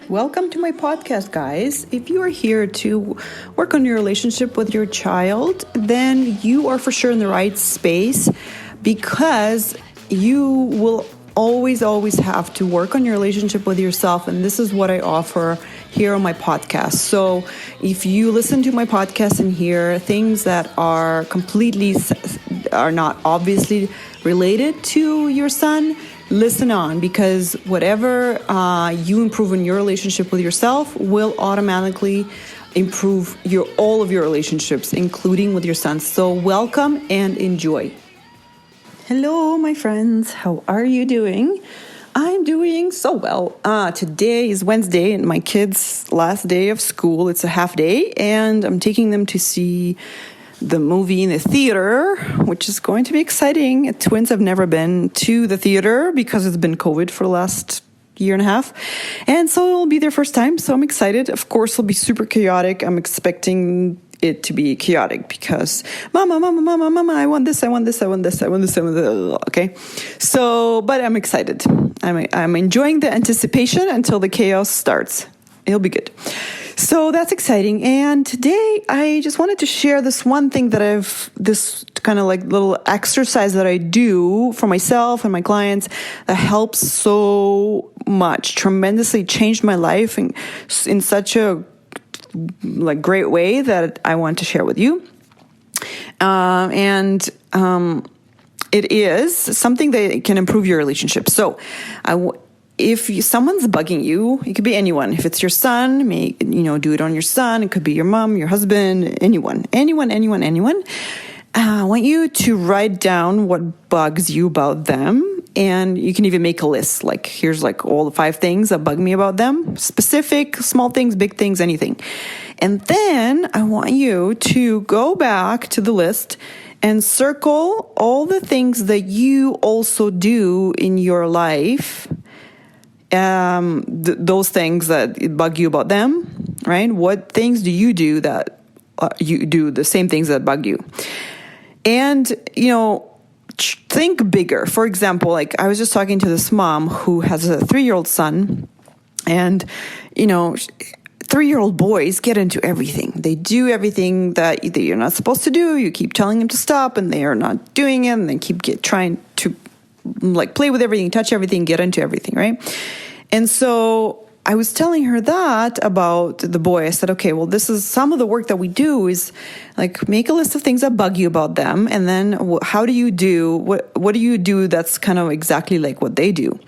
Welcome to my podcast, guys. If you are here to work on your relationship with your child, then you are for sure in the right space because you will always have to work on your relationship with yourself. And this is what I offer here on my podcast. So if you listen to my podcast and hear things that are not obviously related to your son, listen on, because whatever you improve in your relationship with yourself will automatically improve all of your relationships, including with your son. So welcome and enjoy. Hello, my friends. How are you doing? I'm doing so well. Today is Wednesday and my kids' last day of school. It's a half day and I'm taking them to see the movie in the theater, which is going to be exciting. Twins have never been to the theater because it's been COVID for the last year and a half. And so it'll be their first time. So I'm excited. Of course, it'll be super chaotic. I'm expecting it to be chaotic because mama, I want this. Okay. So, but I'm excited. I'm enjoying the anticipation until the chaos starts. It'll be good. So that's exciting. And today I just wanted to share this one thing that this kind of like little exercise that I do for myself and my clients that helps so much, tremendously changed my life in such a great way that I want to share with you. It is something that can improve your relationship. So if someone's bugging you, it could be anyone. If it's your son, do it on your son. It could be your mom, your husband, anyone. I want you to write down what bugs you about them. And you can even make a list. Like, here's all the 5 things that bug me about them. Specific, small things, big things, anything. And then I want you to go back to the list and circle all the things that you also do in your life. Those things that bug you about them, right? What things do you do that you do the same things that bug you? And, think bigger. For example, I was just talking to this mom who has a 3-year-old son, and, 3-year-old boys get into everything. They do everything that you're not supposed to do. You keep telling them to stop, and they are not doing it, and they keep trying to play with everything, touch everything, get into everything, right? And so I was telling her that about the boy. I said, okay, well, this is some of the work that we do is make a list of things that bug you about them. And then what do you do that's kind of exactly like what they do?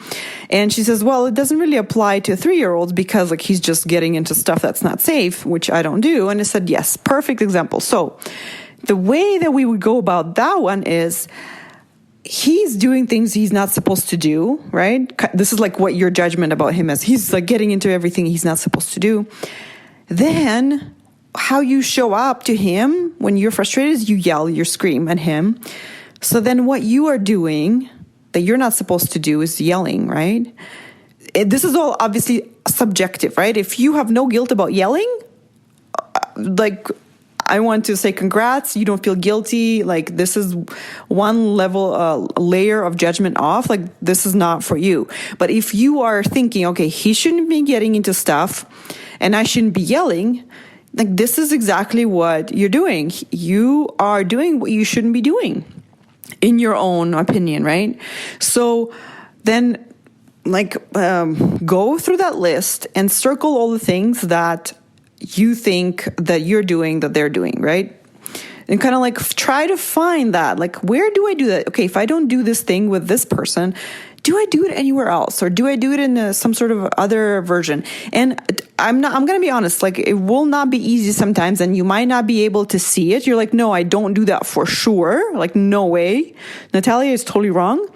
And she says, well, it doesn't really apply to 3-year-olds because he's just getting into stuff that's not safe, which I don't do. And I said, yes, perfect example. So the way that we would go about that one is he's doing things he's not supposed to do, right? This is what your judgment about him is. He's getting into everything he's not supposed to do. Then how you show up to him when you're frustrated is you yell, you scream at him. So then what you are doing that you're not supposed to do is yelling, right? This is all obviously subjective, right? If you have no guilt about yelling, I want to say congrats. You don't feel guilty. This is one layer of judgment off. This is not for you. But if you are thinking, okay, he shouldn't be getting into stuff and I shouldn't be yelling, this is exactly what you're doing. You are doing what you shouldn't be doing in your own opinion, right? So then go through that list and circle all the things that you think that you're doing that they're doing, right? And kind of try to find that, where do I do that? Okay, if I don't do this thing with this person, do I do it anywhere else? Or do I do it in some sort of other version? And I'm going to be honest, it will not be easy sometimes and you might not be able to see it. You're no, I don't do that for sure. No way. Natalia is totally wrong.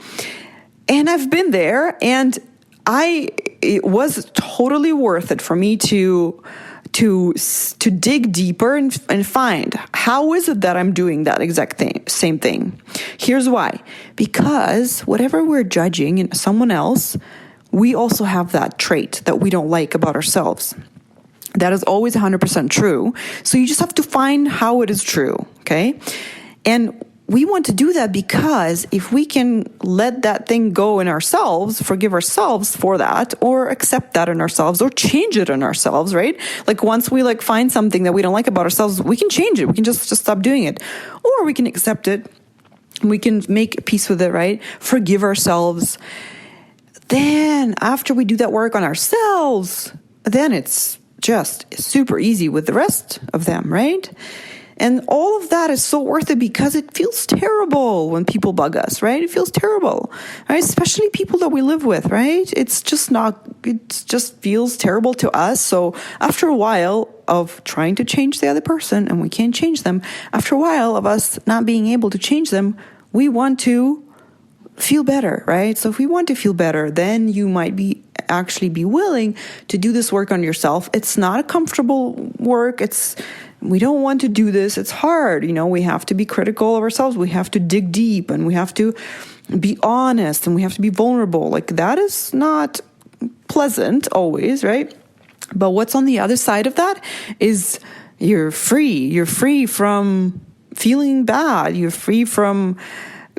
And I've been there and it was totally worth it for me to dig deeper and find how is it that I'm doing that exact same thing. Here's why. Because whatever we're judging in someone else, we also have that trait that we don't like about ourselves. That is always 100% true. So you just have to find how it is true, okay? And we want to do that because if we can let that thing go in ourselves, forgive ourselves for that, or accept that in ourselves, or change it in ourselves, right? Like once we like find something that we don't like about ourselves, we can change it. We can just stop doing it, or we can accept it. We can make peace with it, right? Forgive ourselves. Then after we do that work on ourselves, then it's just super easy with the rest of them, right? And all of that is so worth it because it feels terrible when people bug us, right? It feels terrible, right? Especially people that we live with, right? It just feels terrible to us. So after a while of trying to change the other person and we can't change them, after a while of us not being able to change them, we want to feel better, right? So if we want to feel better, then you might actually be willing to do this work on yourself. It's not a comfortable work. We don't want to do this. It's hard. We have to be critical of ourselves. We have to dig deep and we have to be honest and we have to be vulnerable. Like that is not pleasant always, right? But what's on the other side of that is you're free. You're free from feeling bad. You're free from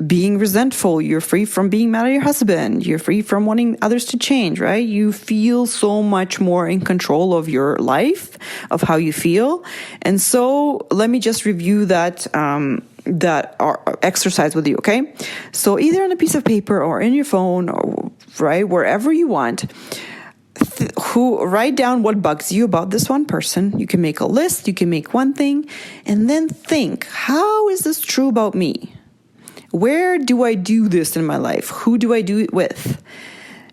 being resentful. You're free from being mad at your husband. You're free from wanting others to change, right? You feel so much more in control of your life, of how you feel. And so let me just review that exercise with you, okay? So either on a piece of paper or in your phone, or right, wherever you want, write down what bugs you about this one person. You can make a list, you can make one thing, and then think, how is this true about me? Where do I do this in my life? Who do I do it with?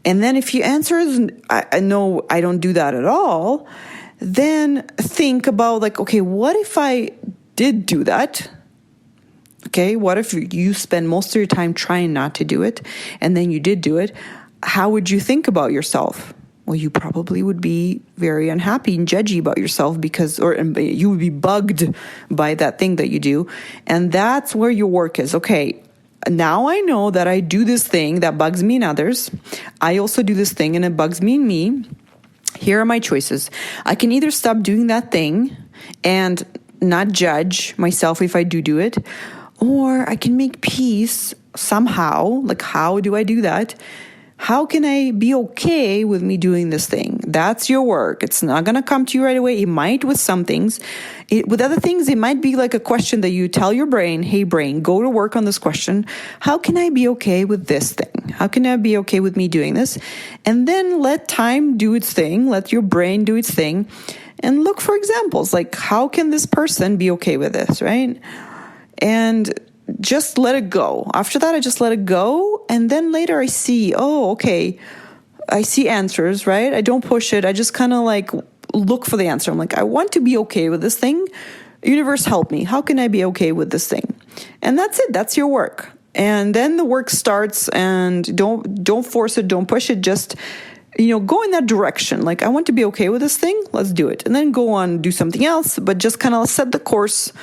And then if your answer is, no, I don't do that at all, then think about like, okay, what if I did do that? Okay, what if you spend most of your time trying not to do it and then you did do it? How would you think about yourself? Well, you probably would be very unhappy and judgy about yourself or you would be bugged by that thing that you do. And that's where your work is. Okay, now I know that I do this thing that bugs me in others. I also do this thing and it bugs me in me. Here are my choices. I can either stop doing that thing and not judge myself if I do it, or I can make peace somehow. Like, how do I do that? How can I be okay with me doing this thing? That's your work. It's not going to come to you right away. It might with some things. With other things, it might be like a question that you tell your brain, hey, brain, go to work on this question. How can I be okay with this thing? How can I be okay with me doing this? And then let time do its thing. Let your brain do its thing. And look for examples. Like, how can this person be okay with this, right? And just let it go. After that, I just let it go. And then later I see, okay, I see answers, right? I don't push it. I just kind of like look for the answer. I'm like, I want to be okay with this thing. Universe, help me. How can I be okay with this thing? And that's it. That's your work. And then the work starts, and don't force it. Don't push it. Just, go in that direction. Like, I want to be okay with this thing. Let's do it. And then go on, do something else, but just kind of set the course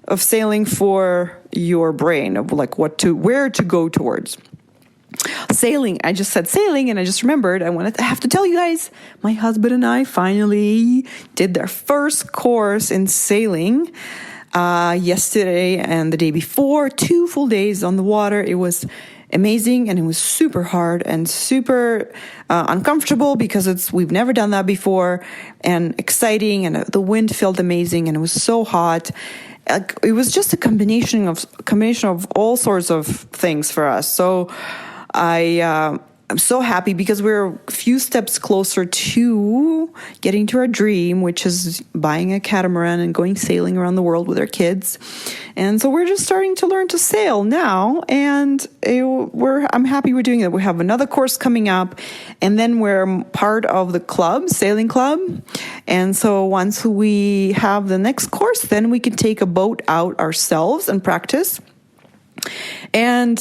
of sailing for your brain, of like where to go towards. Sailing, I just said sailing, and I just remembered I have to tell you guys, my husband and I finally did their first course in sailing yesterday and the day before, 2 full days on the water. It was amazing, and it was super hard and super uncomfortable because we've never done that before, and exciting, and the wind felt amazing, and it was so hot. It was just a combination of all sorts of things for us. So I'm so happy because we're a few steps closer to getting to our dream, which is buying a catamaran and going sailing around the world with our kids. And so we're just starting to learn to sail now, and I'm happy we're doing it. We have another course coming up, and then we're part of the sailing club. And so once we have the next course, then we can take a boat out ourselves and practice. And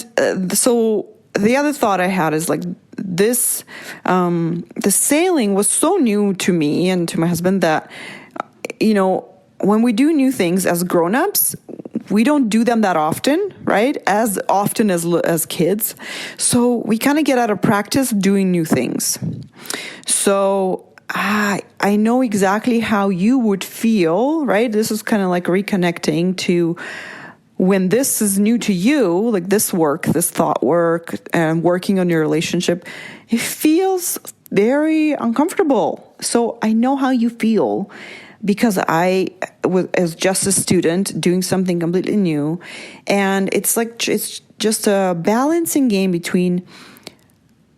so the other thought I had is like this, the sailing was so new to me and to my husband that, when we do new things as grown-ups, we don't do them that often, right? As often as kids. So we kind of get out of practice doing new things. So I know exactly how you would feel, right? This is kind of like reconnecting to when this is new to you, like this work, this thought work, and working on your relationship, it feels very uncomfortable. So I know how you feel, because I was just a student doing something completely new. And it's just a balancing game between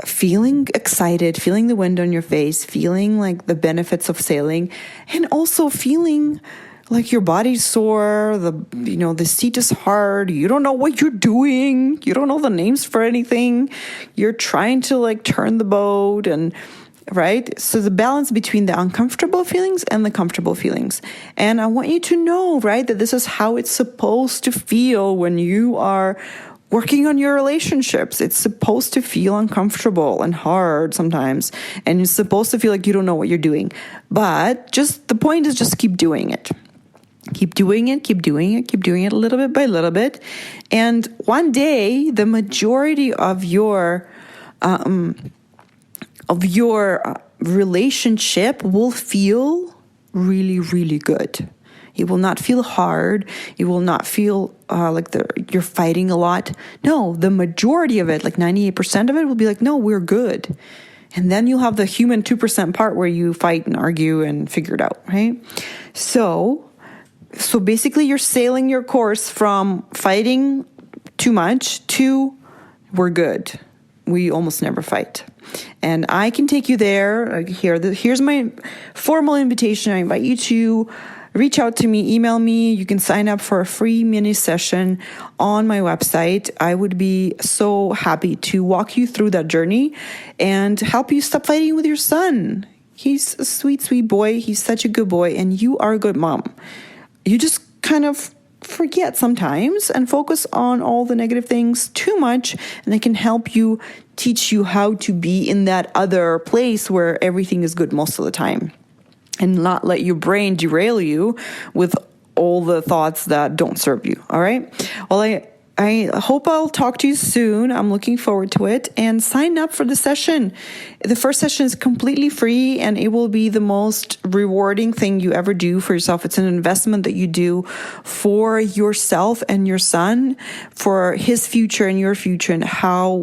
feeling excited, feeling the wind on your face, feeling like the benefits of sailing, and also feeling like your body's sore, the seat is hard, you don't know what you're doing, you don't know the names for anything, you're trying to like turn the boat, and right? So the balance between the uncomfortable feelings and the comfortable feelings. And I want you to know, right, that this is how it's supposed to feel when you are working on your relationships. It's supposed to feel uncomfortable and hard sometimes. And it's supposed to feel like you don't know what you're doing. But just the point is just keep doing it. Keep doing it, keep doing it, keep doing it a little bit by little bit. And one day, the majority of your relationship will feel really, really good. It will not feel hard. It will not feel like you're fighting a lot. No, the majority of it, like 98% of it, will be like, no, we're good. And then you'll have the human 2% part where you fight and argue and figure it out, right? So basically you're sailing your course from fighting too much to we're good. We almost never fight. And I can take you there. Here's my formal invitation. I invite you to reach out to me, email me. You can sign up for a free mini session on my website. I would be so happy to walk you through that journey and help you stop fighting with your son. He's a sweet, sweet boy. He's such a good boy, and you are a good mom. You just kind of forget sometimes and focus on all the negative things too much, and I can help you, teach you how to be in that other place where everything is good most of the time, and not let your brain derail you with all the thoughts that don't serve you. All right. Well, I hope I'll talk to you soon. I'm looking forward to it. And sign up for the session. The first session is completely free, and it will be the most rewarding thing you ever do for yourself. It's an investment that you do for yourself and your son, for his future and your future, and how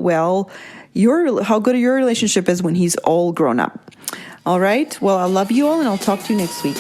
good your relationship is when he's all grown up. All right. Well, I love you all, and I'll talk to you next week.